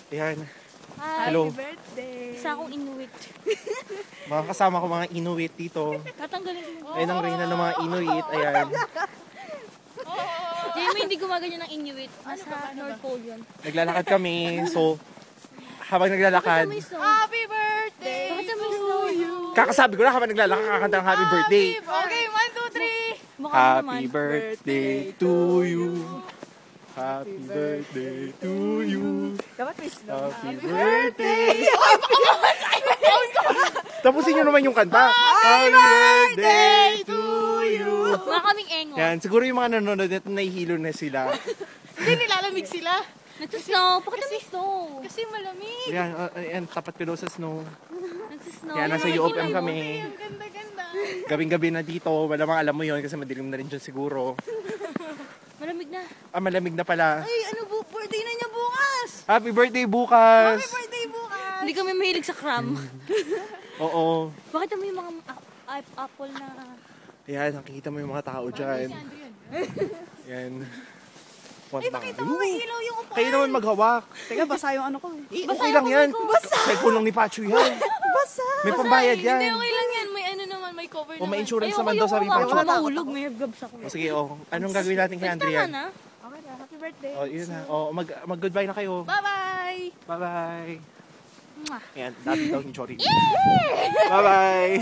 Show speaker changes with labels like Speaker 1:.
Speaker 1: Ayan.
Speaker 2: Hi,
Speaker 1: Hello.
Speaker 2: happy birthday.
Speaker 3: Isa akong inuit.
Speaker 1: Mga kasama ko mga Inuit dito.
Speaker 3: Tatanggalin mo.
Speaker 1: Ayun ang reyna ng mga Inuit. Ayan.
Speaker 3: Jamie, hindi gumaganyan ng inuit. Nasa North Pole yun.
Speaker 1: Naglalakad kami. So, habang naglalakad,
Speaker 2: Happy birthday
Speaker 3: Bakit may
Speaker 2: to
Speaker 3: snow?
Speaker 2: you.
Speaker 1: kakasabi ko na habang naglalakad, kakanta ng happy birthday.
Speaker 2: Okay, 1, 2, 3.
Speaker 3: Mukha mo naman.
Speaker 1: Happy birthday to you. Happy birthday to you.
Speaker 2: Dapat may snow.
Speaker 1: Happy birthday. Tapusin nyo naman yung kanta. Happy birthday to you.
Speaker 3: Mga kaming engo.
Speaker 1: Yan, siguro yung mga nanonood nito nahihilo na sila.
Speaker 2: Hindi nilalamig sila.
Speaker 3: Nagsusnow. Bakit may snow?
Speaker 2: Kasi malamig.
Speaker 1: Yan, yan tapat ko sa snow.
Speaker 3: Nagsusnow.
Speaker 1: Yan, nasa UOM kami.
Speaker 2: Ang ganda-ganda.
Speaker 1: Gabing-gabi na dito. Malamang alam mo yon kasi madilim na rin dyan siguro.
Speaker 3: Malamig na.
Speaker 1: Ah, malamig na pala.
Speaker 2: Ay, ano po? Birthday na niya bukas.
Speaker 1: Happy birthday bukas!
Speaker 2: Happy birthday bukas.
Speaker 3: Hindi kami mahilig sa cram.
Speaker 1: Oo.
Speaker 3: Bakit may mga apple na...
Speaker 1: Yan, nakikita mo yung mga tao dyan. Yan.
Speaker 2: Ay, pakita mo may ilaw yung upuan.
Speaker 1: Kayo naman maghawak.
Speaker 2: Teka, basa yung ano ko.
Speaker 1: Eh, okay lang yan. Cellphone lang ni Pacho yan.
Speaker 2: Basa.
Speaker 1: May pambayad yan.
Speaker 2: Hindi, okay lang yan. May ano naman, may cover
Speaker 1: O
Speaker 2: naman.
Speaker 1: may insurance naman daw sabi Pacho.
Speaker 3: Ako mahulog, may gabs ako.
Speaker 1: O sige, o. Anong gagawin natin kay Andrea?
Speaker 3: Tama na.
Speaker 2: Okay na, happy birthday.
Speaker 1: O, yun na. O, mag-goodbye na kayo.
Speaker 2: Bye-bye.
Speaker 1: Bye-bye.
Speaker 3: Mwah.
Speaker 1: Ayan, dati daw ni Jory. Bye-bye.